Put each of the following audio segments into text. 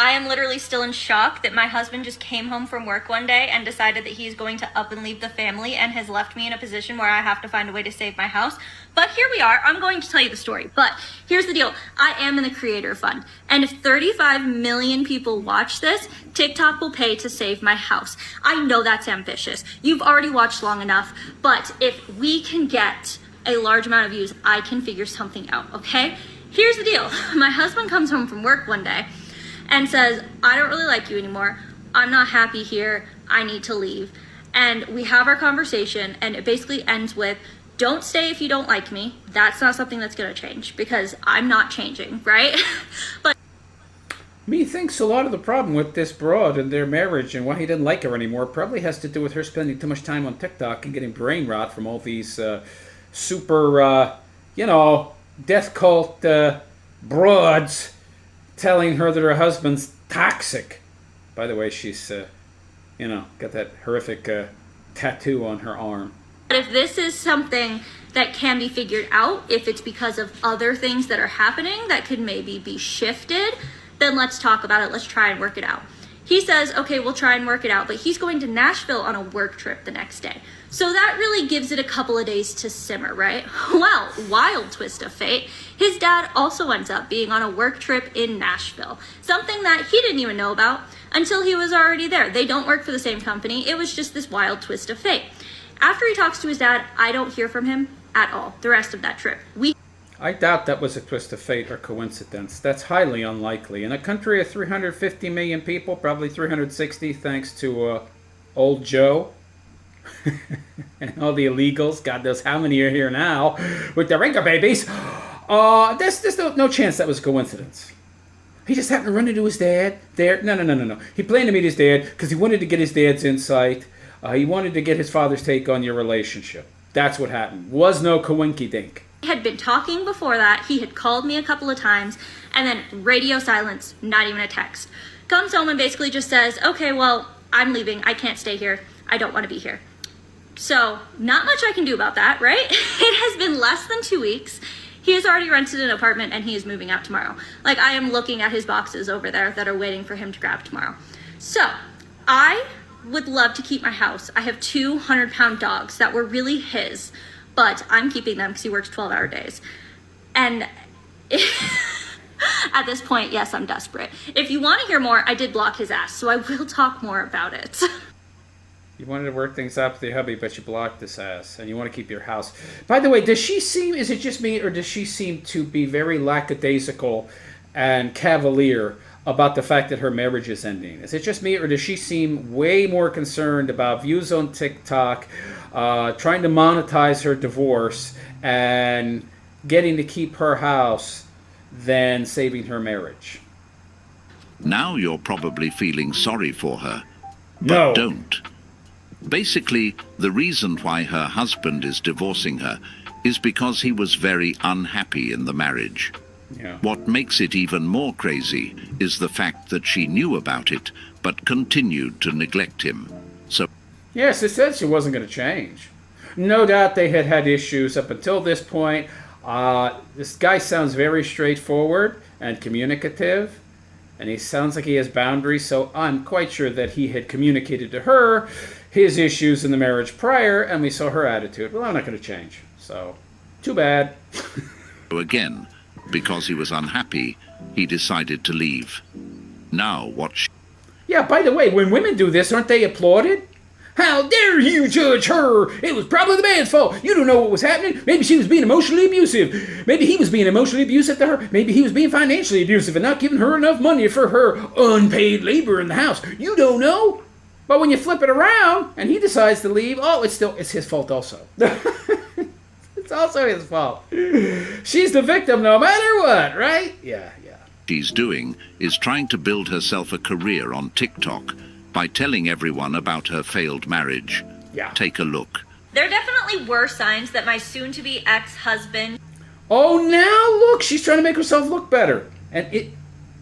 I am literally still in shock that my husband just came home from work one day and decided that he's going to up and leave the family and has left me in a position where I have to find a way to save my house. But here we are. I'm going to tell you the story. But here's the deal. I am in the creator fund. And if 35 million people watch this, TikTok will pay to save my house. I know that's ambitious. You've already watched long enough. But if we can get a large amount of views, I can figure something out, okay? Here's the deal. My husband comes home from work one day and says, I don't really like you anymore. I'm not happy here. I need to leave. And we have our conversation, and it basically ends with, don't stay if you don't like me. That's not something that's gonna change because I'm not changing, right? But Methinks a lot of the problem with this broad and their marriage and why he didn't like her anymore probably has to do with her spending too much time on TikTok and getting brain rot from all these super, death cult broads telling her that her husband's toxic. By the way, she's, got that horrific tattoo on her arm. if this is something that can be figured out, if it's because of other things that are happening that could maybe be shifted, then let's talk about it. Let's try and work it out. He says, okay, we'll try and work it out, but he's going to Nashville on a work trip the next day. So that really gives it a couple of days to simmer, right? Well, wild twist of fate, his dad also ends up being on a work trip in Nashville, something that he didn't even know about until he was already there. They don't work for the same company. It was just this wild twist of fate. After he talks to his dad, I don't hear from him at all the rest of that trip. I doubt that was a twist of fate or coincidence. That's highly unlikely. In a country of 350 million people, probably 360 thanks to old Joe and all the illegals, God knows how many are here now, with the rinker babies, there's no chance that was a coincidence. He just happened to run into his dad there. No. He planned to meet his dad because he wanted to get his dad's insight. He wanted to get his father's take on your relationship. That's what happened. Was no coinky-dink. We had been talking before that. He had called me a couple of times, and then radio silence, not even a text. Comes home and basically just says, okay, well, I'm leaving. I can't stay here. I don't want to be here. So not much I can do about that, right? It has been less than 2 weeks. He has already rented an apartment and he is moving out tomorrow. Like, I am looking at his boxes over there that are waiting for him to grab tomorrow. So I would love to keep my house. I have 200-pound dogs that were really his, but I'm keeping them because he works 12-hour days. And at this point, yes, I'm desperate. If you want to hear more, I did block his ass, so I will talk more about it. You wanted to work things out with your hubby, but you blocked this ass, and you want to keep your house. By the way, is it just me, or does she seem to be very lackadaisical and cavalier about the fact that her marriage is ending? Is it just me, or does she seem way more concerned about views on TikTok, trying to monetize her divorce, and getting to keep her house than saving her marriage? Now you're probably feeling sorry for her, but No. don't. Basically, the reason why her husband is divorcing her is because he was very unhappy in the marriage. Yeah. What makes it even more crazy is the fact that she knew about it, but continued to neglect him. So, Yes, it said she wasn't going to change. No doubt they had had issues up until this point. This guy sounds very straightforward and communicative, and he sounds like he has boundaries, so I'm quite sure that he had communicated to her his issues in the marriage prior, and we saw her attitude. Well, I'm not going to change, so too bad. again, because he was unhappy, he decided to leave. Now watch. Yeah, by the way, when women do this, aren't they applauded? How dare you judge her? It was probably the man's fault. You don't know what was happening. Maybe she was being emotionally abusive. Maybe he was being emotionally abusive to her. Maybe he was being financially abusive and not giving her enough money for her unpaid labor in the house. You don't know. But when you flip it around and he decides to leave, it's his fault also. It's also his fault. She's the victim no matter what, right? Yeah. She's doing is trying to build herself a career on TikTok by telling everyone about her failed marriage. Yeah. Take a look. There definitely were signs that my soon-to-be ex-husband... Oh, now look, she's trying to make herself look better. And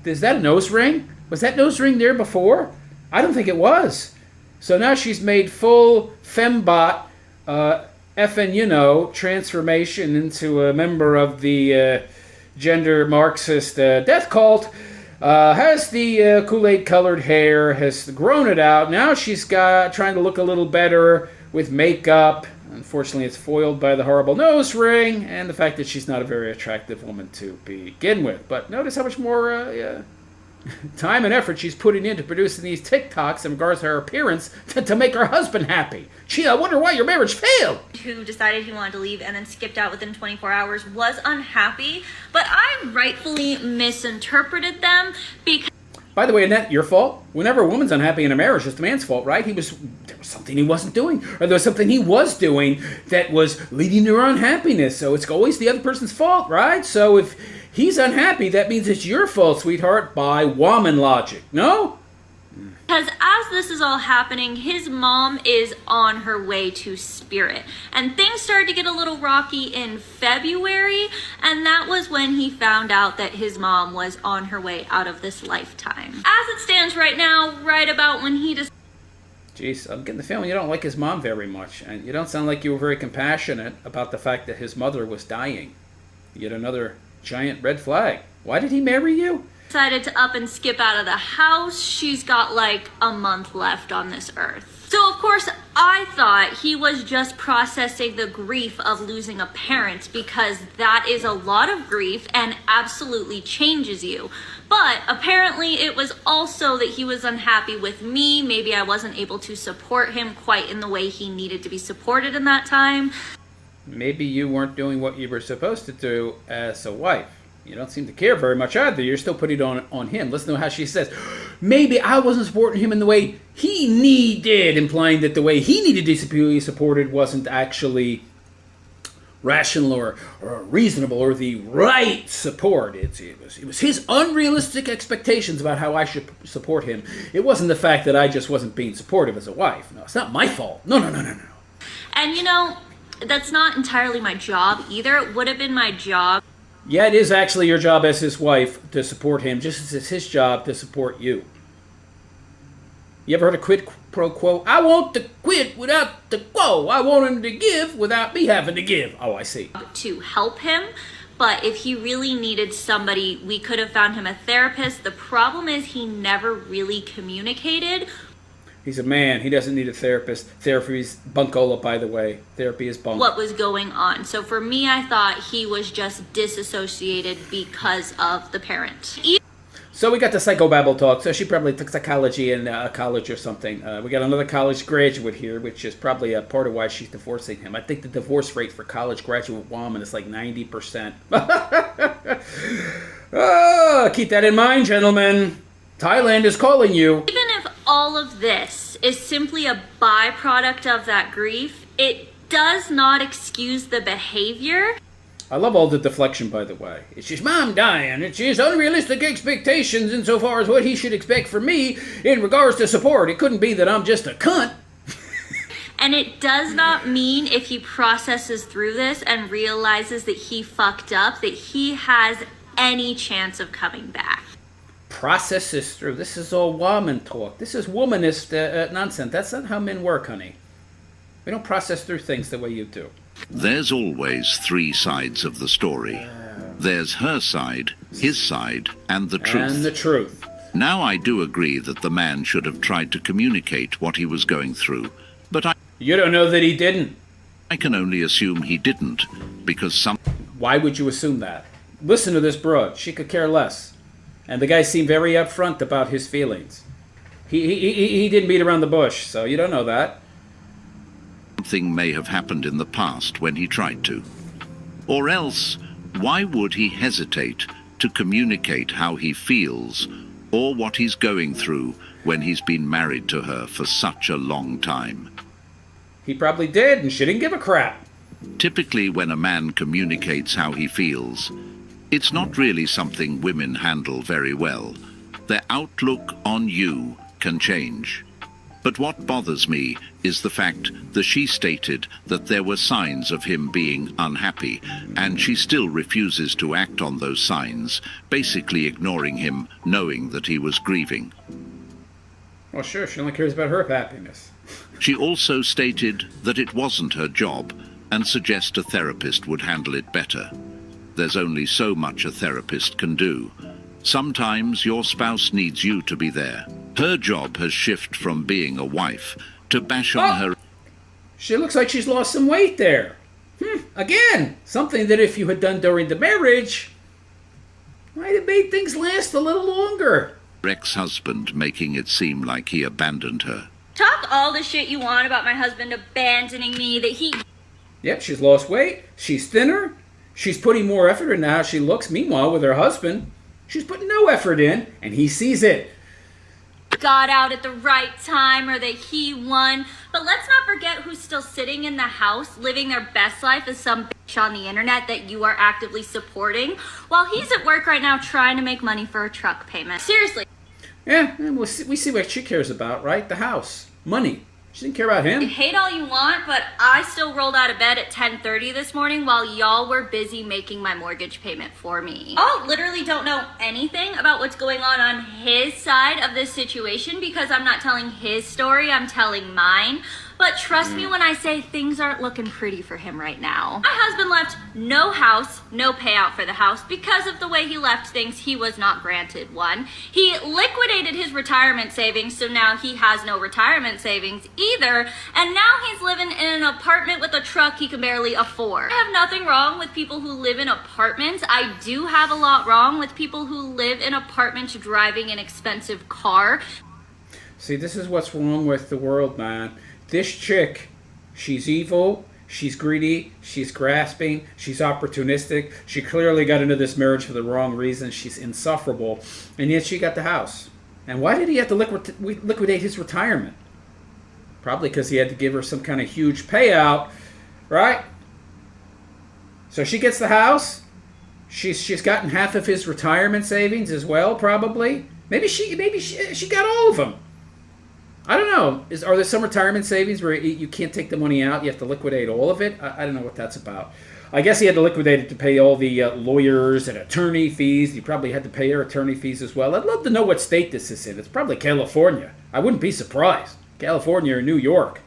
is that a nose ring? Was that nose ring there before? I don't think it was. So now she's made full fembot, transformation into a member of the gender Marxist death cult. Has the Kool-Aid colored hair, has grown it out. Now she's trying to look a little better with makeup. Unfortunately, it's foiled by the horrible nose ring and the fact that she's not a very attractive woman to begin with. But notice how much more time and effort she's putting into producing these TikToks in regards to her appearance to make her husband happy. Gee, I wonder why your marriage failed. Who decided he wanted to leave and then skipped out within 24 hours was unhappy, but I rightfully misinterpreted them because... By the way, isn't that your fault? Whenever a woman's unhappy in a marriage, it's the man's fault, right? There was something he wasn't doing, or there was something he was doing that was leading to her unhappiness. So it's always the other person's fault, right? So if he's unhappy, that means it's your fault, sweetheart, by woman logic. No? Because as this is all happening, his mom is on her way to Spirit. And things started to get a little rocky in February, and that was when he found out that his mom was on her way out of this lifetime. As it stands right now, right about when he just... Jeez, I'm getting the feeling you don't like his mom very much, and you don't sound like you were very compassionate about the fact that his mother was dying. Yet another giant red flag. Why did he marry you? Decided to up and skip out of the house. She's got like a month left on this earth. So of course I thought he was just processing the grief of losing a parent, because that is a lot of grief and absolutely changes you. But apparently it was also that he was unhappy with me. Maybe I wasn't able to support him quite in the way he needed to be supported in that time. Maybe you weren't doing what you were supposed to do as a wife. You don't seem to care very much either. You're still putting it on him. Listen to how she says, maybe I wasn't supporting him in the way he needed, implying that the way he needed to be supported wasn't actually rational or reasonable or the right support. It was his unrealistic expectations about how I should support him. It wasn't the fact that I just wasn't being supportive as a wife. No, it's not my fault. No. And you know, that's not entirely my job either. It would have been my job. Yeah, it is actually your job as his wife to support him, just as it's his job to support you. You ever heard of quid pro quo? I want to quit without the quo. I want him to give without me having to give. Oh, I see. To help him, but if he really needed somebody, we could have found him a therapist. The problem is he never really communicated. He's a man. He doesn't need a therapist. Therapy is bunkola, by the way. Therapy is bunk. What was going on. So for me, I thought he was just disassociated because of the parent. So we got the psychobabble talk. So she probably took psychology in college or something. We got another college graduate here, which is probably a part of why she's divorcing him. I think the divorce rate for college graduate women is like 90%. Oh, keep that in mind, gentlemen. Thailand is calling you. Even if all of this is simply a byproduct of that grief, it does not excuse the behavior. I love all the deflection, by the way. It's just mom dying. It's just unrealistic expectations insofar as what he should expect from me in regards to support. It couldn't be that I'm just a cunt. And it does not mean if he processes through this and realizes that he fucked up, that he has any chance of coming back. Process this through. This is all woman talk. This is womanist nonsense. That's not how men work, honey. We don't process through things the way you do. There's always three sides of the story. There's her side, his side, and the truth. And the truth. Now I do agree that the man should have tried to communicate what he was going through, but You don't know that he didn't. I can only assume he didn't, because Why would you assume that? Listen to this broad. She could care less. And the guy seemed very upfront about his feelings. He didn't beat around the bush, so you don't know that. something may have happened in the past when he tried to. Or else, why would he hesitate to communicate how he feels or what he's going through when he's been married to her for such a long time? He probably did, and she didn't give a crap. Typically, when a man communicates how he feels, it's not really something women handle very well. Their outlook on you can change. But what bothers me is the fact that she stated that there were signs of him being unhappy, and she still refuses to act on those signs, basically ignoring him, knowing that he was grieving. Well, sure, she only cares about her happiness. She also stated that it wasn't her job, and suggests a therapist would handle it better. There's only so much a therapist can do. Sometimes your spouse needs you to be there. Her job has shifted from being a wife to bash on her. She looks like she's lost some weight there. Again, something that if you had done during the marriage, might have made things last a little longer. Ex-husband, making it seem like he abandoned her. Talk all the shit you want about my husband abandoning me, that he... Yep, she's lost weight. She's thinner. She's putting more effort into how she looks. Meanwhile, with her husband, she's putting no effort in, and he sees it. got out at the right time, or that he won. But let's not forget who's still sitting in the house living their best life as some bitch on the internet that you are actively supporting, while he's at work right now trying to make money for a truck payment. Seriously. Yeah, we see what she cares about, right? The house. Money. She didn't care about him. Hate all you want, but I still rolled out of bed at 10:30 this morning while y'all were busy making my mortgage payment for me. Y'all literally don't know anything about what's going on his side of this situation because I'm not telling his story, I'm telling mine. But trust me when I say things aren't looking pretty for him right now. My husband left no house, no payout for the house. Because of the way he left things, he was not granted one. He liquidated his retirement savings, so now he has no retirement savings either. And now he's living in an apartment with a truck he can barely afford. I have nothing wrong with people who live in apartments. I do have a lot wrong with people who live in apartments driving an expensive car. See, this is what's wrong with the world, man. This chick, she's evil, she's greedy, she's grasping, she's opportunistic. She clearly got into this marriage for the wrong reasons. She's insufferable. And yet she got the house. And why did he have to liquidate his retirement? Probably because he had to give her some kind of huge payout, right? So she gets the house. She's gotten half of his retirement savings as well, probably. Maybe she got all of them. I don't know. Are there some retirement savings where you can't take the money out? You have to liquidate all of it? I don't know what that's about. I guess he had to liquidate it to pay all the lawyers and attorney fees. He probably had to pay her attorney fees as well. I'd love to know what state this is in. It's probably California. I wouldn't be surprised. California or New York.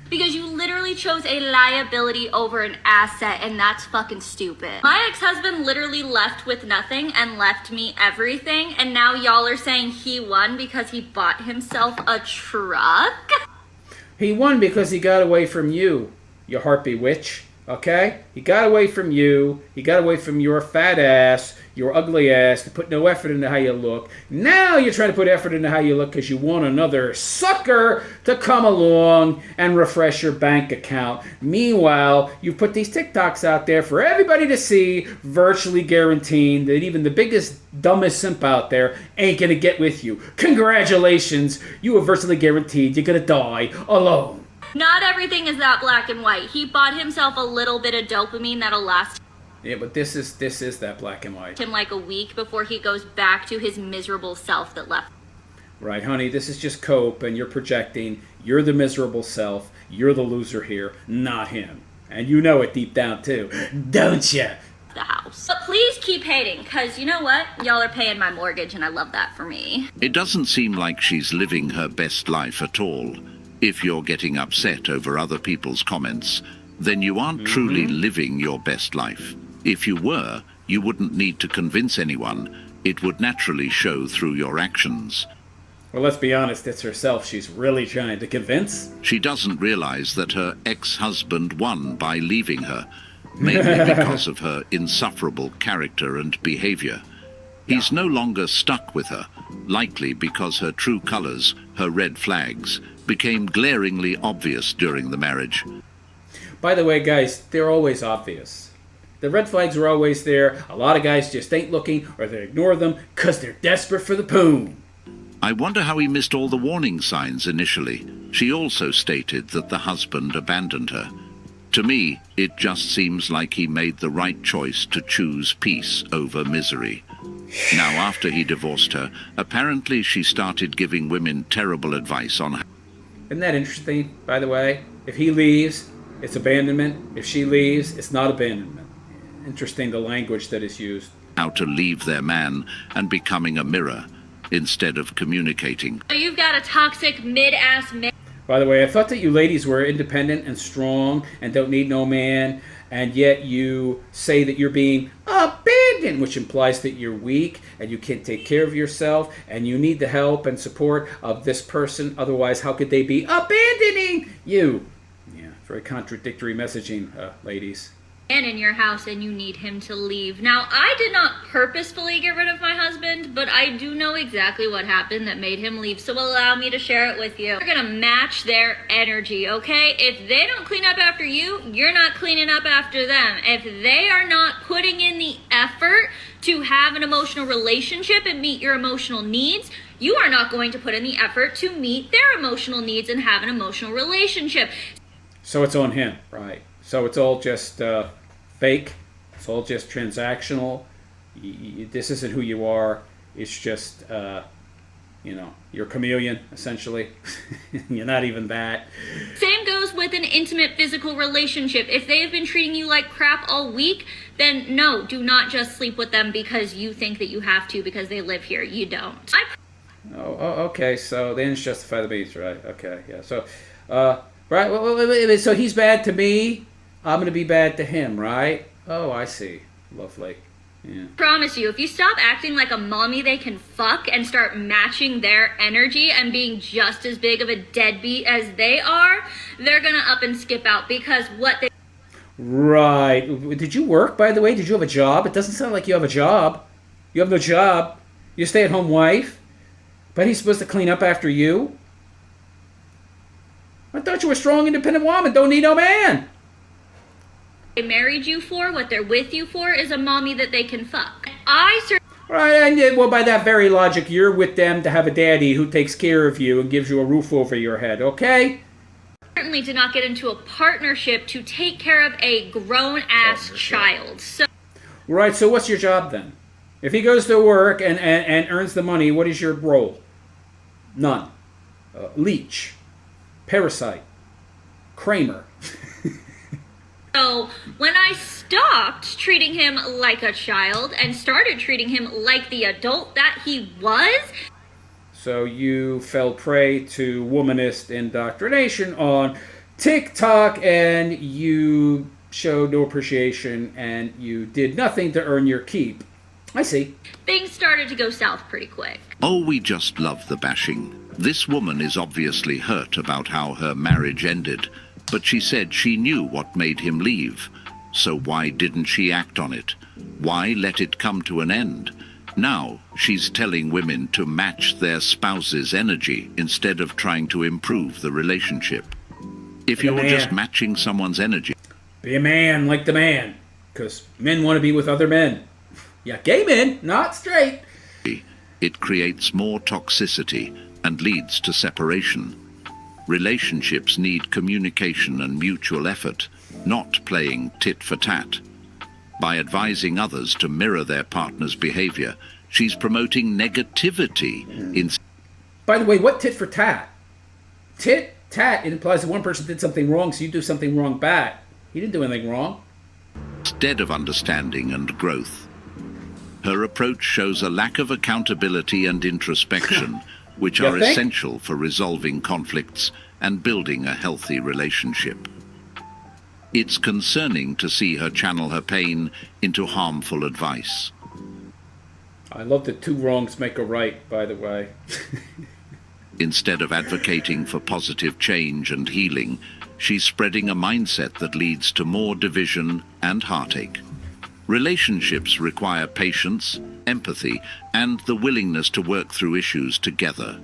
Because you literally chose a liability over an asset, and that's fucking stupid. My ex-husband literally left with nothing and left me everything, and now y'all are saying he won because he bought himself a truck? He won because he got away from you, you harpy witch, okay? He got away from you. He got away from your fat ass, your ugly ass, to put no effort into how you look. Now you're trying to put effort into how you look because you want another sucker to come along and refresh your bank account. Meanwhile, you put these TikToks out there for everybody to see, virtually guaranteeing that even the biggest, dumbest simp out there ain't going to get with you. Congratulations, you are virtually guaranteed you're going to die alone. Not everything is that black and white. He bought himself a little bit of dopamine that'll last Yeah, but this is that black and white. him like a week before he goes back to his miserable self that left. Right, honey, this is just cope, and you're projecting. You're the miserable self. You're the loser here, not him. And you know it deep down, too. Don't ya? The house. But please keep hating, because you know what? Y'all are paying my mortgage, and I love that for me. It doesn't seem like she's living her best life at all. If you're getting upset over other people's comments, then you aren't truly living your best life. If you were, you wouldn't need to convince anyone. It would naturally show through your actions. Well, let's be honest, it's herself she's really trying to convince. She doesn't realize that her ex-husband won by leaving her, mainly because of her insufferable character and behavior. He's no longer stuck with her, likely because her true colors, her red flags, became glaringly obvious during the marriage. By the way, guys, they're always obvious. The red flags are always there. A lot of guys just ain't looking, or they ignore them because they're desperate for the poon. I wonder how he missed all the warning signs initially. She also stated that the husband abandoned her. To me, it just seems like he made the right choice to choose peace over misery. Now, after he divorced her, apparently she started giving women terrible advice on how... Isn't that interesting, by the way? If he leaves, it's abandonment. If she leaves, it's not abandonment. Interesting, the language that is used. how to leave their man and becoming a mirror instead of communicating. So you've got a toxic mid-ass man. By the way, I thought that you ladies were independent and strong and don't need no man and yet you say that you're being abandoned, which implies that you're weak and you can't take care of yourself and you need the help and support of this person. Otherwise, how could they be abandoning you? Yeah, very contradictory messaging, ladies. And in your house and you need him to leave. Now, I did not purposefully get rid of my husband, but I do know exactly what happened that made him leave, so allow me to share it with you. You're gonna match their energy, okay? If they don't clean up after you, you're not cleaning up after them. If they are not putting in the effort to have an emotional relationship and meet your emotional needs, you are not going to put in the effort to meet their emotional needs and have an emotional relationship. So it's on him, right? So it's all just fake. It's all just transactional. This isn't who you are. It's just, you're a chameleon, essentially. You're not even that. Same goes with an intimate physical relationship. If they've been treating you like crap all week, then no, do not just sleep with them because you think that you have to because they live here. You don't. Okay. So the ends justify the means, right? Okay, yeah. So, right. Well, so he's bad to me. I'm going to be bad to him, right? Oh, I see. Lovely. Yeah. Promise you, if you stop acting like a mommy they can fuck and start matching their energy and being just as big of a deadbeat as they are, they're going to up and skip out because what they... Right. Did you work, by the way? Did you have a job? It doesn't sound like you have a job. You have no job. You're a stay-at-home wife. But he's supposed to clean up after you? I thought you were a strong, independent woman. Don't need no man. They married you for, what they're with you for, is a mommy that they can fuck. Right, and well, by that very logic, you're with them to have a daddy who takes care of you and gives you a roof over your head, okay? Certainly did not get into a partnership to take care of a grown-ass child. So, right, so what's your job then? If he goes to work and earns the money, what is your role? None. Leech. Parasite. Kramer. So when I stopped treating him like a child and started treating him like the adult that he was... So you fell prey to womanist indoctrination on TikTok and you showed no appreciation and you did nothing to earn your keep. I see. Things started to go south pretty quick. Oh, we just love the bashing. This woman is obviously hurt about how her marriage ended, but she said she knew what made him leave. So why didn't she act on it? Why let it come to an end? Now she's telling women to match their spouse's energy instead of trying to improve the relationship. If you're just matching someone's energy... Be a man like the man, because men want to be with other men. Yeah, gay men, not straight. It creates more toxicity and leads to separation. Relationships need communication and mutual effort, not playing tit for tat. By advising others to mirror their partner's behavior, she's promoting negativity in... By the way, what tit for tat? Tit, tat, it implies that one person did something wrong, so you do something wrong back. He didn't do anything wrong. Instead of understanding and growth. Her approach shows a lack of accountability and introspection, which are essential for resolving conflicts and building a healthy relationship. It's concerning to see her channel her pain into harmful advice. I love that two wrongs make a right, by the way. Instead of advocating for positive change and healing, she's spreading a mindset that leads to more division and heartache. Relationships require patience, empathy, and the willingness to work through issues together.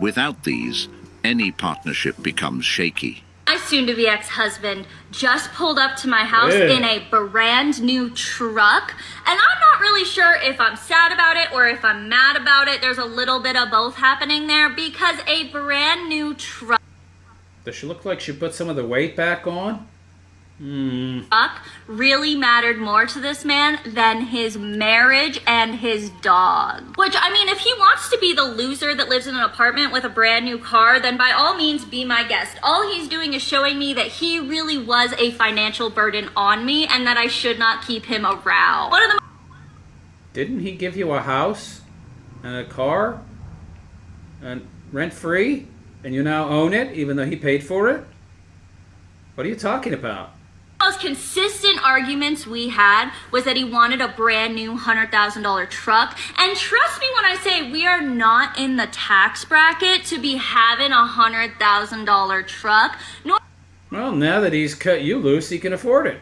Without these, any partnership becomes shaky. My soon-to-be ex-husband just pulled up to my house in a brand new truck, and I'm not really sure if I'm sad about it or if I'm mad about it. There's a little bit of both happening there because a brand new truck Does she look like she put some of the weight back on? really mattered more to this man than his marriage and his dog. Which, I mean, if he wants to be the loser that lives in an apartment with a brand new car, then by all means be my guest. All he's doing is showing me that he really was a financial burden on me and that I should not keep him around. One of the Didn't he give you a house and a car and rent-free, and you now own it even though he paid for it? What are you talking about? most consistent arguments we had was that he wanted a brand new $100,000 truck. And trust me when I say we are not in the tax bracket to be having a $100,000 truck. Well, now that he's cut you loose, he can afford it.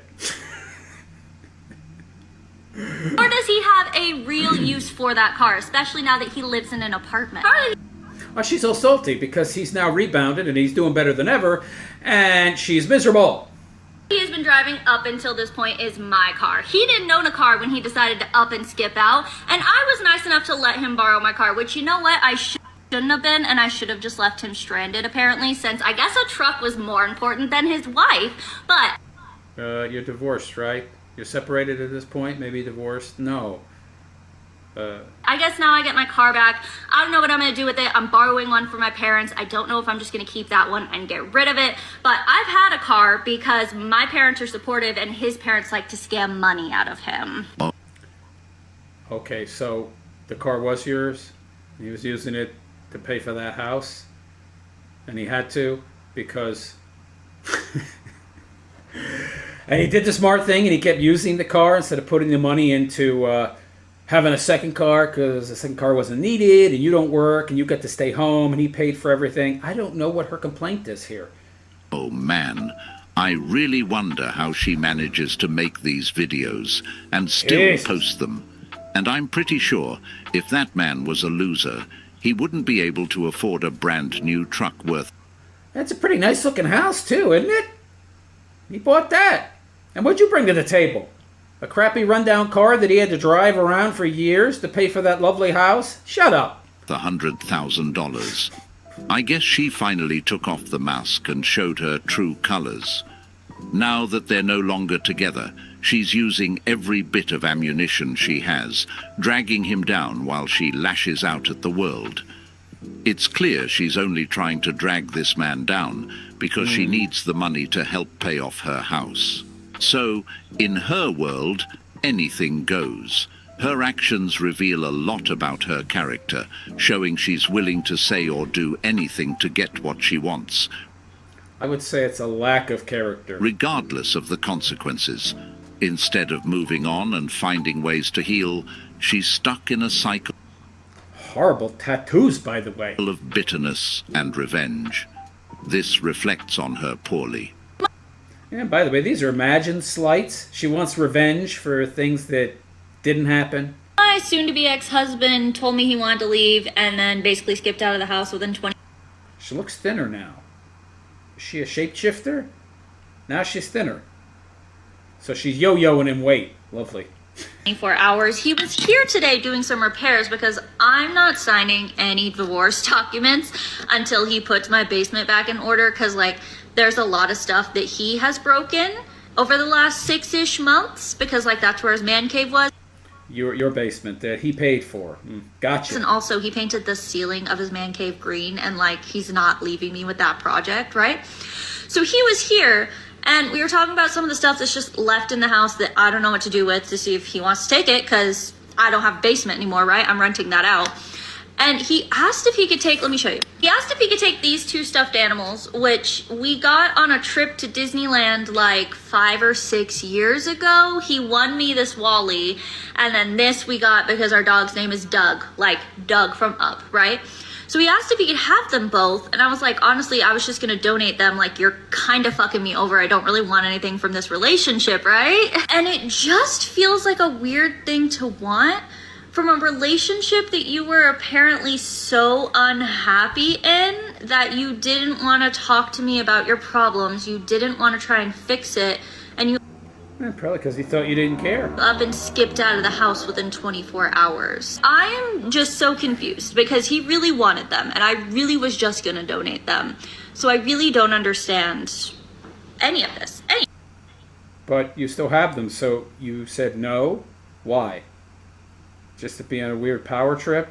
Nor does he have a real use for that car, especially now that he lives in an apartment. Well, she's all salty because he's now rebounded and he's doing better than ever, and she's miserable. He has been driving up until this point is my car. He didn't own a car when he decided to up and skip out, and I was nice enough to let him borrow my car, which, you know what, I shouldn't have been, and I should have just left him stranded, apparently, since I guess a truck was more important than his wife, but... You're divorced, right? You're separated at this point? Maybe divorced? No. I guess now I get my car back. I don't know what I'm going to do with it. I'm borrowing one from my parents. I don't know if I'm just going to keep that one and get rid of it. But I've had a car because my parents are supportive and his parents like to scam money out of him. Okay, so the car was yours? He was using it to pay for that house? And he had to because... And he did the smart thing and he kept using the car instead of putting the money into... having a second car because the second car wasn't needed and you don't work and you get to stay home and he paid for everything. I don't know what her complaint is here. Oh man, I really wonder how she manages to make these videos and still post them. And I'm pretty sure if that man was a loser, he wouldn't be able to afford a brand new truck worth... That's a pretty nice looking house too, isn't it? He bought that. And what'd you bring to the table? A crappy rundown car that he had to drive around for years to pay for that lovely house? Shut up. $100,000. I guess she finally took off the mask and showed her true colors. Now that they're no longer together, she's using every bit of ammunition she has, dragging him down while she lashes out at the world. It's clear she's only trying to drag this man down because she needs the money to help pay off her house. So, in her world, anything goes. Her actions reveal a lot about her character, showing she's willing to say or do anything to get what she wants. I would say it's a lack of character. Regardless of the consequences. Instead of moving on and finding ways to heal, she's stuck in a cycle Horrible tattoos, by the way. of bitterness and revenge. This reflects on her poorly. And by the way, these are imagined slights. She wants revenge for things that didn't happen. My soon-to-be ex-husband told me he wanted to leave and then basically skipped out of the house within 20... She looks thinner now. Is she a shapeshifter? Now she's thinner. So she's yo-yoing in weight. Lovely. 24 hours. He was here today doing some repairs because I'm not signing any divorce documents until he puts my basement back in order because, like, there's a lot of stuff that he has broken over the last 6-ish months because, like, that's where his man cave was. Your basement that he paid for. Gotcha. And also, he painted the ceiling of his man cave green, and, like, he's not leaving me with that project, right? So he was here, and we were talking about some of the stuff that's just left in the house that I don't know what to do with to see if he wants to take it because I don't have a basement anymore, right? I'm renting that out. And he asked if he could take, let me show you. He asked if he could take these 2 stuffed animals, which we got on a trip to Disneyland like 5 or 6 years ago. He won me this Wally, and then this we got because our dog's name is Doug, like Doug from Up, right? So he asked if he could have them both, and I was like, honestly, I was just gonna donate them, like, you're kind of fucking me over. I don't really want anything from this relationship, right? And it just feels like a weird thing to want from a relationship that you were apparently so unhappy in that you didn't want to talk to me about your problems, you didn't want to try and fix it, and you Probably because he thought you didn't care. up and skipped out of the house within 24 hours. I am just so confused because he really wanted them and I really was just gonna donate them. So I really don't understand any of this. But you still have them, so you said no? Why? Just to be on a weird power trip?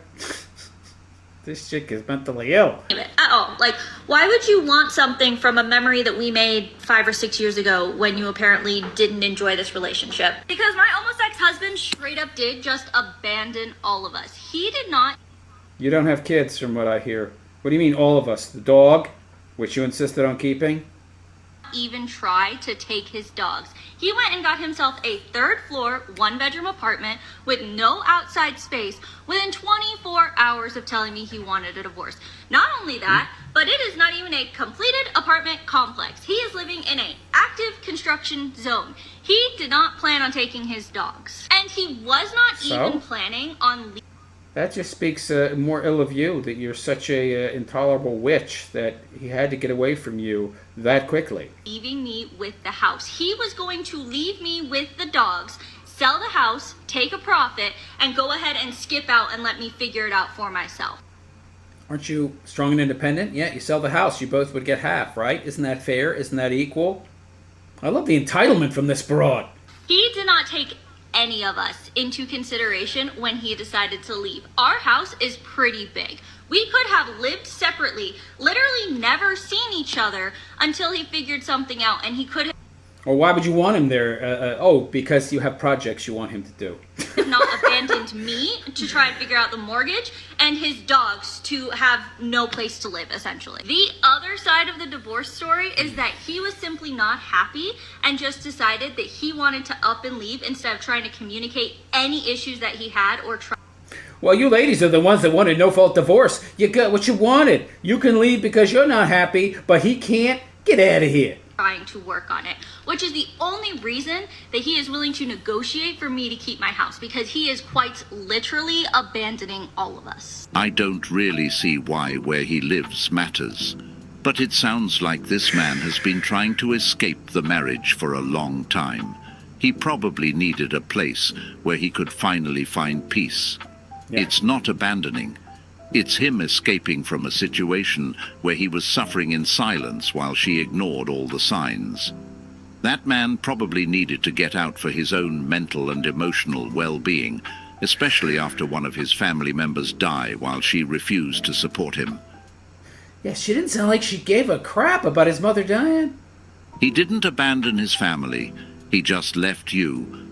This chick is mentally ill. At all. Like, why would you want something from a memory that we made 5 or 6 years ago when you apparently didn't enjoy this relationship? Because my almost ex-husband straight up did just abandon all of us. He did not. You don't have kids, from what I hear. What do you mean, all of us? The dog, which you insisted on keeping? even try to take his dogs. He went and got himself a 3rd floor, 1-bedroom apartment with no outside space within 24 hours of telling me he wanted a divorce. Not only that, but it is not even a completed apartment complex. He is living in an active construction zone. He did not plan on taking his dogs. And he was not even planning on That just speaks more ill of you, that you're such a intolerable witch that he had to get away from you that quickly. leaving me with the house. He was going to leave me with the dogs, sell the house, take a profit, and go ahead and skip out and let me figure it out for myself. Aren't you strong and independent? Yeah, you sell the house, you both would get half, right? Isn't that fair? Isn't that equal? I love the entitlement from this broad. He did not take any of us into consideration when he decided to leave. Our house is pretty big. We could have lived separately, literally never seen each other until he figured something out, and he could have Or why would you want him there? Because you have projects you want him to do. not abandoned me to try and figure out the mortgage and his dogs to have no place to live, essentially. The other side of the divorce story is that he was simply not happy and just decided that he wanted to up and leave instead of trying to communicate any issues that he had or try. Well, you ladies are the ones that wanted no-fault divorce. You got what you wanted. You can leave because you're not happy, but he can't. Get out of here. Trying to work on it, which is the only reason that he is willing to negotiate for me to keep my house, because he is quite literally abandoning all of us. I don't really see why where he lives matters. But it sounds like this man has been trying to escape the marriage for a long time. He probably needed a place where he could finally find peace. Yeah. It's not abandoning. It's him escaping from a situation where he was suffering in silence while she ignored all the signs. That man probably needed to get out for his own mental and emotional well-being, especially after one of his family members died while she refused to support him. Yeah, she didn't sound like she gave a crap about his mother dying. He didn't abandon his family. He just left you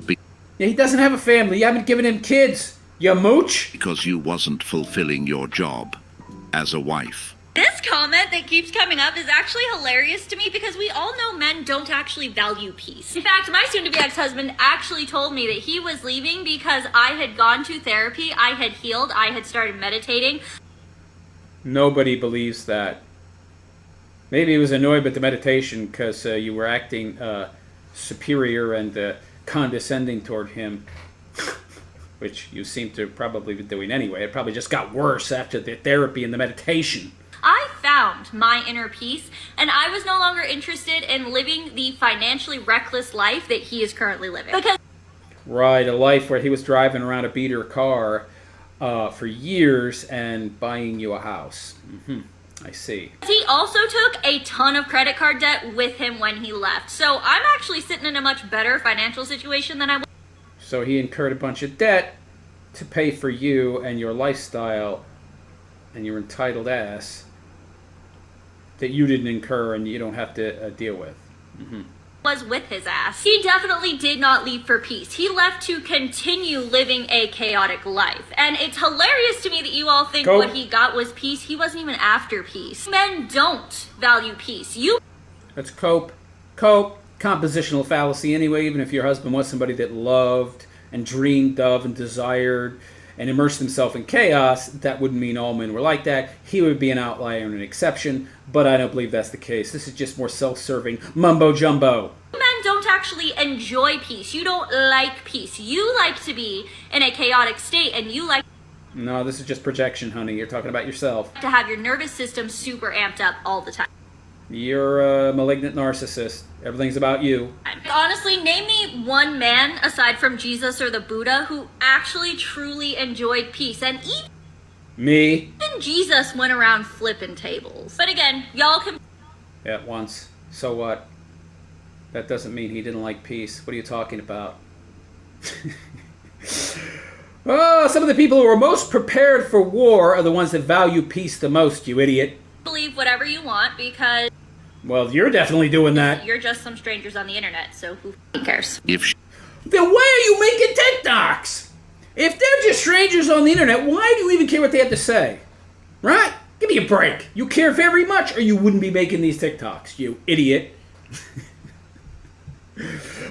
Yeah, he doesn't have a family. You haven't given him kids. You mooch? because you wasn't fulfilling your job as a wife. This comment that keeps coming up is actually hilarious to me because we all know men don't actually value peace. In fact, my soon-to-be ex-husband actually told me that he was leaving because I had gone to therapy, I had healed, I had started meditating. Nobody believes that. Maybe he was annoyed with the meditation because you were acting superior and condescending toward him, which you seem to probably be doing anyway. It probably just got worse after the therapy and the meditation. I found my inner peace, and I was no longer interested in living the financially reckless life that he is currently living. Because Right, a life where he was driving around a beater car for years and buying you a house. I see. he also took a ton of credit card debt with him when he left. So I'm actually sitting in a much better financial situation than I was. So he incurred a bunch of debt to pay for you and your lifestyle and your entitled ass that you didn't incur and you don't have to deal with. Was with his ass. He definitely did not leave for peace. He left to continue living a chaotic life. And it's hilarious to me that you all think what he got was peace. He wasn't even after peace. Men don't value peace. That's cope. Compositional fallacy anyway. Even if your husband was somebody that loved and dreamed of and desired and immersed himself in chaos, that wouldn't mean all men were like that. He would be an outlier and an exception, but I don't believe that's the case. This is just more self-serving mumbo-jumbo. Men don't actually enjoy peace. You don't like peace. You like to be in a chaotic state, and you like No, this is just projection, honey. You're talking about yourself. to have your nervous system super amped up all the time. You're a malignant narcissist. Everything's about you. Honestly, name me one man aside from Jesus or the Buddha who actually truly enjoyed peace. And Me? even Jesus went around flipping tables. But again, y'all can At once. So what? That doesn't mean he didn't like peace. What are you talking about? Oh, some of the people who are most prepared for war are the ones that value peace the most, you idiot. believe whatever you want because Well, you're definitely doing that. you're just some strangers on the internet, so who cares? If she Then why are you making TikToks? If they're just strangers on the internet, why do you even care what they have to say? Right? Give me a break. You care very much or you wouldn't be making these TikToks, you idiot.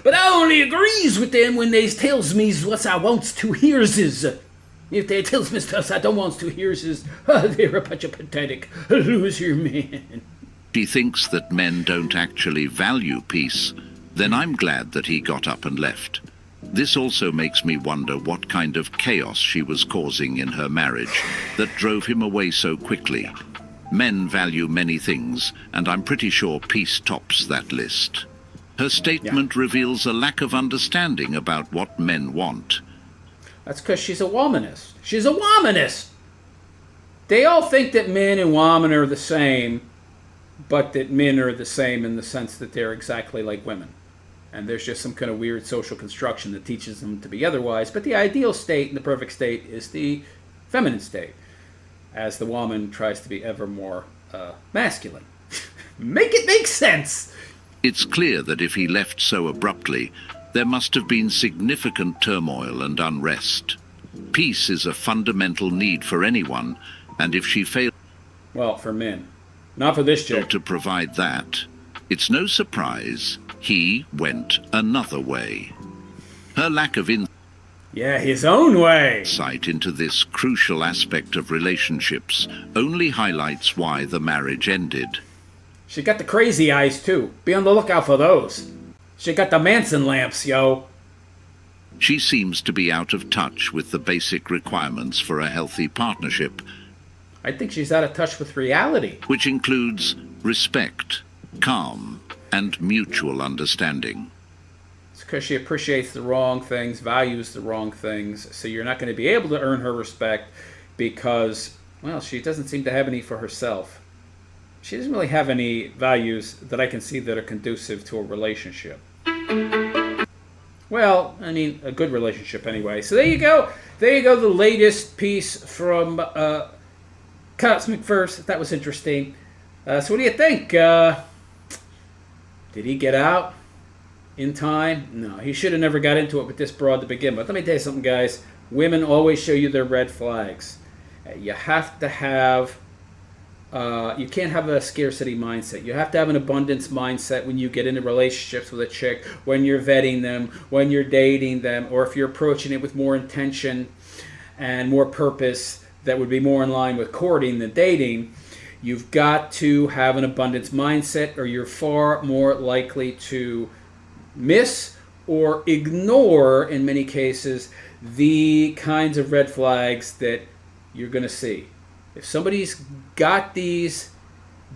But I only agrees with them when they tells me what I wants to hears is. If they tells me stuff I don't want to hears is, they're a bunch of pathetic loser men. She thinks that men don't actually value peace, then I'm glad that he got up and left. This also makes me wonder what kind of chaos she was causing in her marriage that drove him away so quickly. Men value many things, and I'm pretty sure peace tops that list. Her statement reveals a lack of understanding about what men want. That's because she's a womanist. She's a womanist! They all think that men and women are the same, but that men are the same in the sense that they're exactly like women. And there's just some kind of weird social construction that teaches them to be otherwise. But the ideal state and the perfect state is the feminine state, as the woman tries to be ever more masculine. Make it make sense! It's clear that if he left so abruptly, there must have been significant turmoil and unrest. Peace is a fundamental need for anyone, and if she failed Well, for men. Not for this chick. to provide that, it's no surprise he went another way. Her lack of Yeah, his own way. insight into this crucial aspect of relationships only highlights why the marriage ended. She got the crazy eyes, too. Be on the lookout for those. She got the Manson lamps, yo. She seems to be out of touch with the basic requirements for a healthy partnership, I think she's out of touch with reality. which includes respect, calm, and mutual understanding. It's because she appreciates the wrong things, values the wrong things, so you're not going to be able to earn her respect because, well, she doesn't seem to have any for herself. She doesn't really have any values that I can see that are conducive to a relationship. Well, I mean, a good relationship anyway. So there you go. There you go, the latest piece from Cosmic Verse. That was interesting. So what do you think? Did he get out in time? No, he should have never got into it with this broad to begin with. Let me tell you something, guys. Women always show you their red flags. You have to have... you can't have a scarcity mindset. You have to have an abundance mindset when you get into relationships with a chick, when you're vetting them, when you're dating them, or if you're approaching it with more intention and more purpose that would be more in line with courting than dating. You've got to have an abundance mindset or you're far more likely to miss or ignore, in many cases, the kinds of red flags that you're going to see. If somebody's got these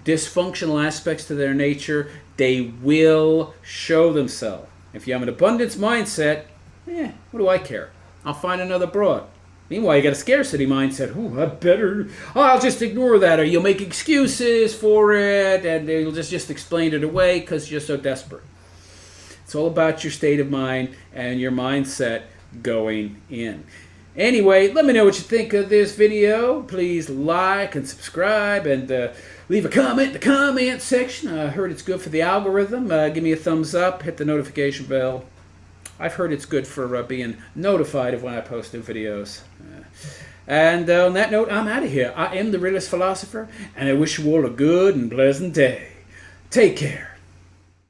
dysfunctional aspects to their nature, they will show themselves. If you have an abundance mindset, what do I care? I'll find another broad. Meanwhile, you got a scarcity mindset. I'll just ignore that, or you'll make excuses for it, and you'll just explain it away because you're so desperate. It's all about your state of mind and your mindset going in. Anyway, let me know what you think of this video. Please like and subscribe and leave a comment in the comment section. I heard it's good for the algorithm. Give me a thumbs up. Hit the notification bell. I've heard it's good for being notified of when I post new videos. And on that note, I'm out of here. I am the Realist Philosopher, and I wish you all a good and pleasant day. Take care.